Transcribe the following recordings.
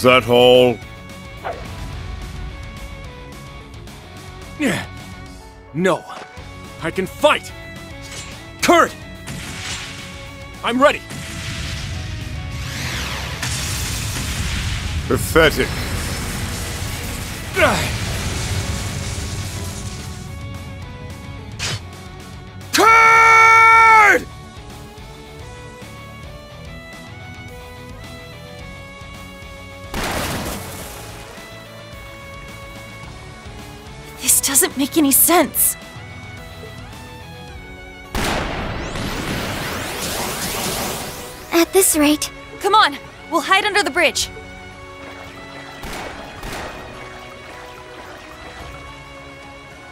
Is that all? No. I can fight! Kurt! I'm ready! Pathetic. Kurt! This doesn't make any sense. At this rate... Come on, we'll hide under the bridge.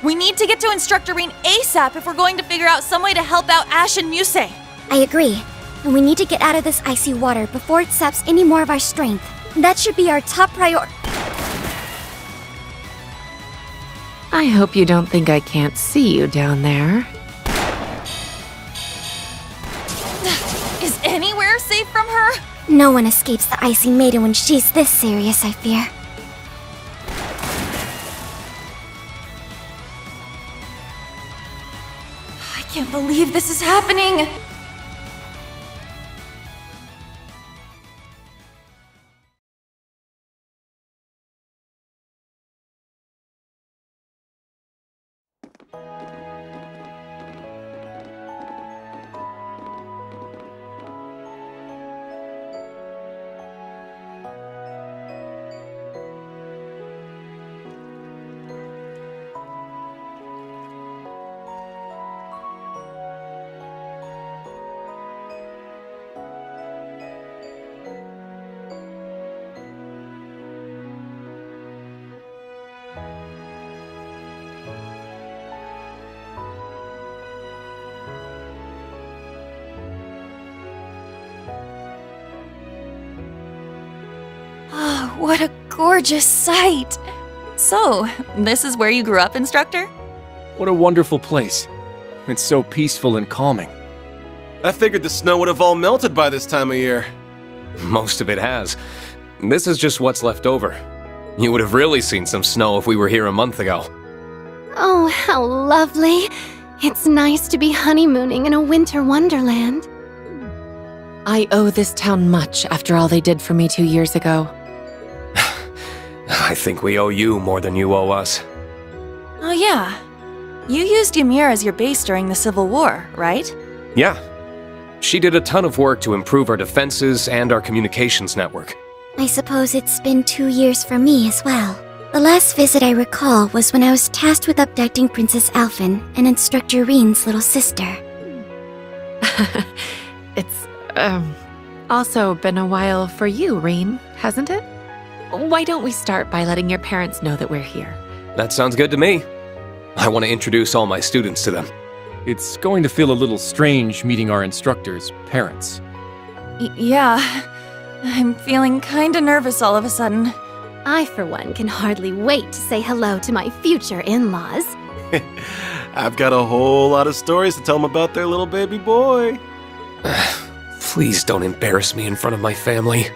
We need to get to Instructor Rean ASAP if we're going to figure out some way to help out Ash and Muse. I agree. And we need to get out of this icy water before it saps any more of our strength. That should be our top priority. I hope you don't think I can't see you down there. Is anywhere safe from her? No one escapes the Icy Maiden when she's this serious, I fear. I can't believe this is happening! What a gorgeous sight! So, this is where you grew up, Instructor? What a wonderful place. It's so peaceful and calming. I figured the snow would have all melted by this time of year. Most of it has. This is just what's left over. You would have really seen some snow if we were here a month ago. Oh, how lovely. It's nice to be honeymooning in a winter wonderland. I owe this town much after all they did for me 2 years ago. I think we owe you more than you owe us. Oh yeah. You used Ymir as your base during the Civil War, right? Yeah. She did a ton of work to improve our defenses and our communications network. I suppose it's been 2 years for me as well. The last visit I recall was when I was tasked with abducting Princess Alphen and Instructor Rean's little sister. It's, also been a while for you, Rean, hasn't it? Why don't we start by letting your parents know that we're here? That sounds good to me. I want to introduce all my students to them. It's going to feel a little strange meeting our instructor's parents. Yeah. I'm feeling kinda nervous all of a sudden. I, for one, can hardly wait to say hello to my future in-laws. I've got a whole lot of stories to tell them about their little baby boy. Please don't embarrass me in front of my family.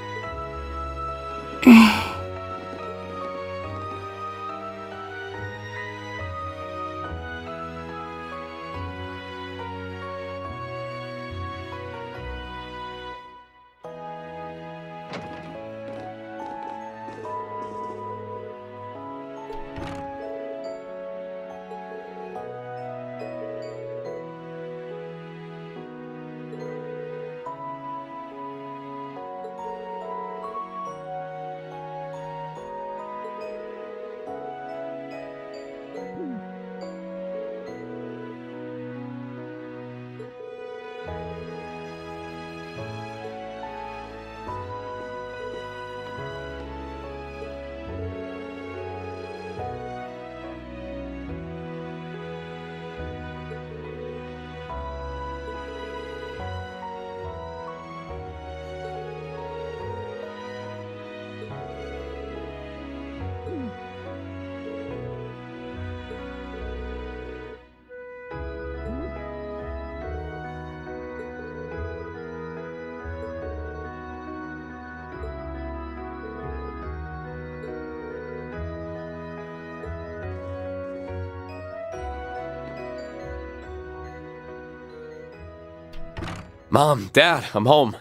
Mom, Dad, I'm home.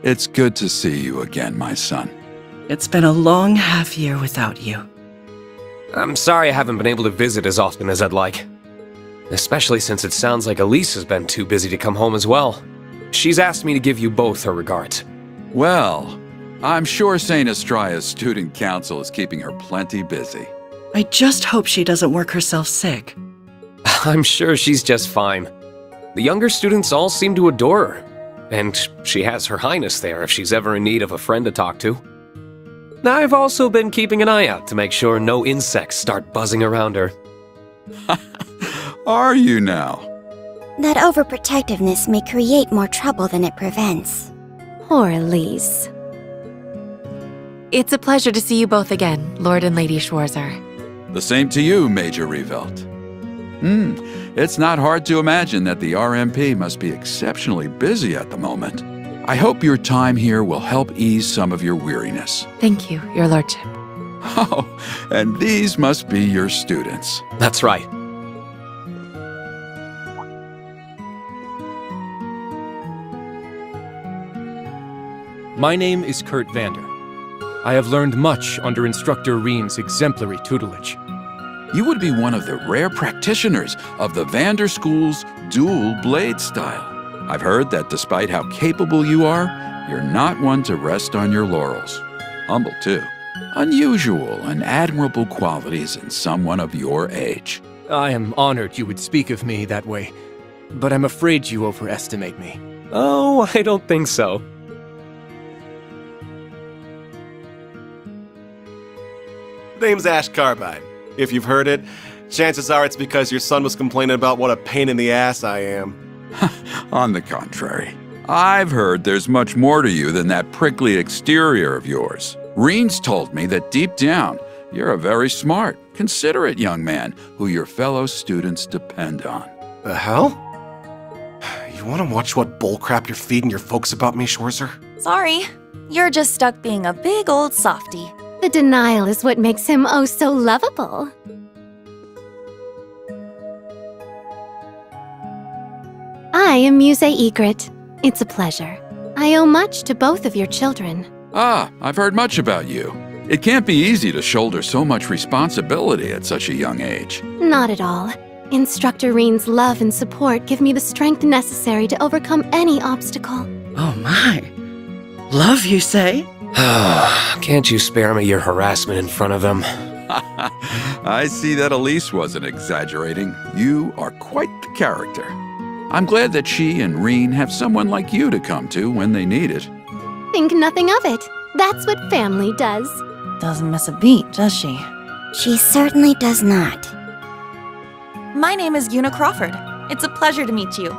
It's good to see you again, my son. It's been a long half year without you. I'm sorry I haven't been able to visit as often as I'd like. Especially since it sounds like Elise has been too busy to come home as well. She's asked me to give you both her regards. Well, I'm sure St. Estria's student council is keeping her plenty busy. I just hope she doesn't work herself sick. I'm sure she's just fine. The younger students all seem to adore her. And she has Her Highness there if she's ever in need of a friend to talk to. I've also been keeping an eye out to make sure no insects start buzzing around her. Are you now? That overprotectiveness may create more trouble than it prevents. Poor Elise. It's a pleasure to see you both again, Lord and Lady Schwarzer. The same to you, Major Revelt. It's not hard to imagine that the RMP must be exceptionally busy at the moment. I hope your time here will help ease some of your weariness. Thank you, Your Lordship. Oh, and these must be your students. That's right. My name is Kurt Vander. I have learned much under Instructor Rean's exemplary tutelage. You would be one of the rare practitioners of the Vander School's dual blade style. I've heard that despite how capable you are, you're not one to rest on your laurels. Humble, too. Unusual and admirable qualities in someone of your age. I am honored you would speak of me that way, but I'm afraid you overestimate me. Oh, I don't think so. Name's Ash Carbide. If you've heard it, chances are it's because your son was complaining about what a pain in the ass I am. On the contrary, I've heard there's much more to you than that prickly exterior of yours. Rean's told me that deep down, you're a very smart, considerate young man who your fellow students depend on. The hell? You want to watch what bullcrap you're feeding your folks about me, Schwarzer? Sorry. You're just stuck being a big old softy. The denial is what makes him oh so lovable. I am Muse Egret. It's a pleasure. I owe much to both of your children. Ah, I've heard much about you. It can't be easy to shoulder so much responsibility at such a young age. Not at all. Instructor Rean's love and support give me the strength necessary to overcome any obstacle. Oh my. Love, you say? Can't you spare me your harassment in front of him? I see that Elise wasn't exaggerating. You are quite the character. I'm glad that she and Rean have someone like you to come to when they need it. Think nothing of it. That's what family does. Doesn't miss a beat, does she? She certainly does not. My name is Una Crawford. It's a pleasure to meet you.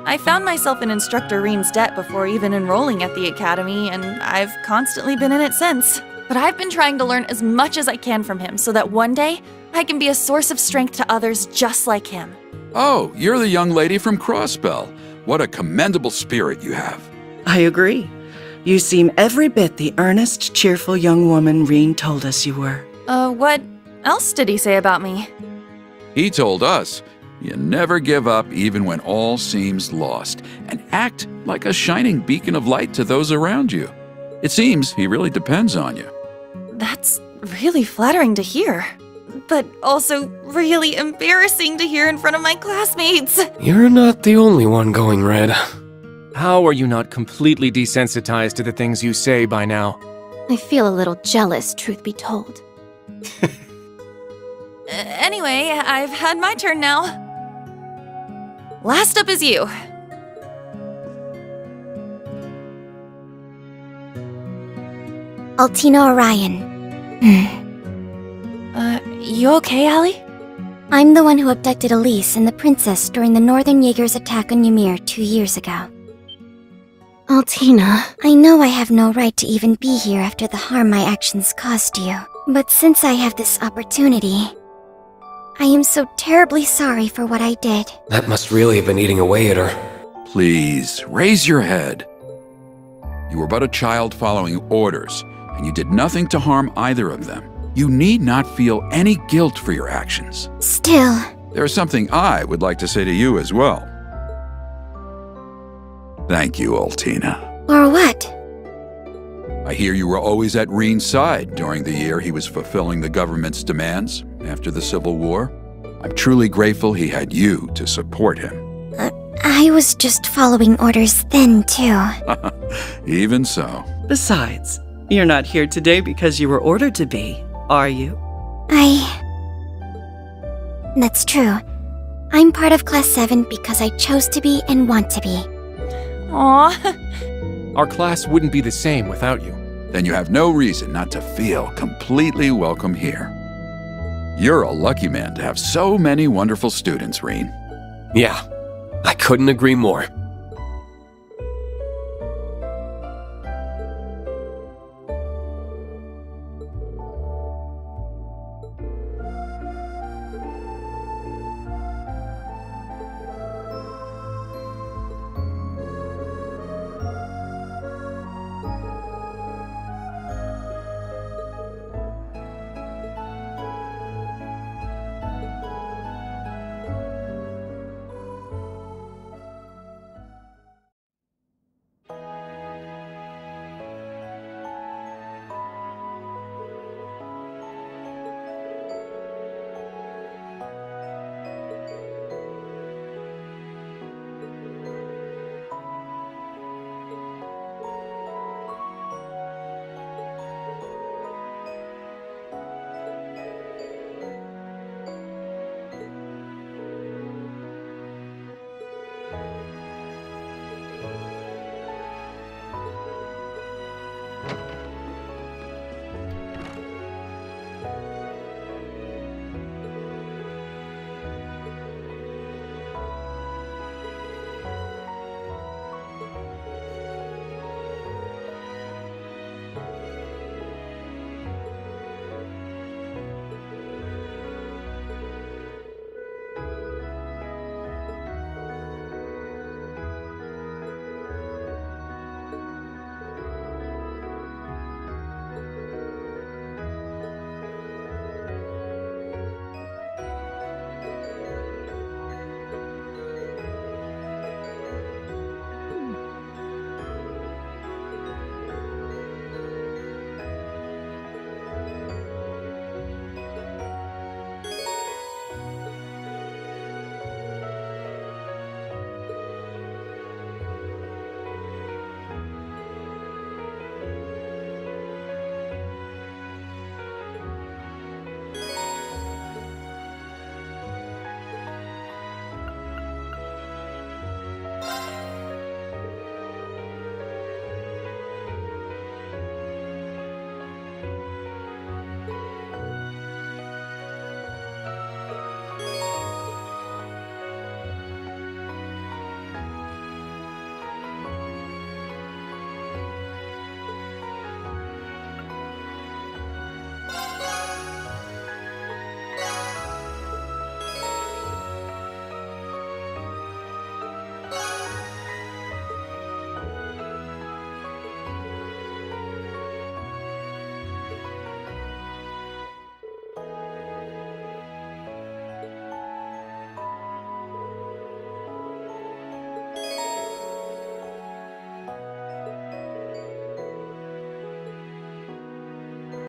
I found myself in Instructor Rean's debt before even enrolling at the academy, and I've constantly been in it since. But I've been trying to learn as much as I can from him so that one day I can be a source of strength to others just like him. Oh, you're the young lady from Crossbell. What a commendable spirit you have. I agree. You seem every bit the earnest, cheerful young woman Rean told us you were. What else did he say about me? He told us, you never give up even when all seems lost, and act like a shining beacon of light to those around you. It seems he really depends on you. That's really flattering to hear, but also really embarrassing to hear in front of my classmates. You're not the only one going red. How are you not completely desensitized to the things you say by now? I feel a little jealous, truth be told. Anyway, I've had my turn now. Last up is you. Altina Orion. You okay, Allie? I'm the one who abducted Elise and the princess during the Northern Jaegers' attack on Ymir 2 years ago. Altina. I know I have no right to even be here after the harm my actions caused you. But since I have this opportunity, I am so terribly sorry for what I did. That must really have been eating away at her. Please, raise your head. You were but a child following orders, and you did nothing to harm either of them. You need not feel any guilt for your actions. Still... There's something I would like to say to you as well. Thank you, Altina. Or what? I hear you were always at Rean's side during the year he was fulfilling the government's demands after the Civil War. I'm truly grateful he had you to support him. I was just following orders then, too. Even so. Besides, you're not here today because you were ordered to be, are you? That's true. I'm part of Class 7 because I chose to be and want to be. Aw. Our class wouldn't be the same without you. Then you have no reason not to feel completely welcome here. You're a lucky man to have so many wonderful students, Rean. Yeah, I couldn't agree more.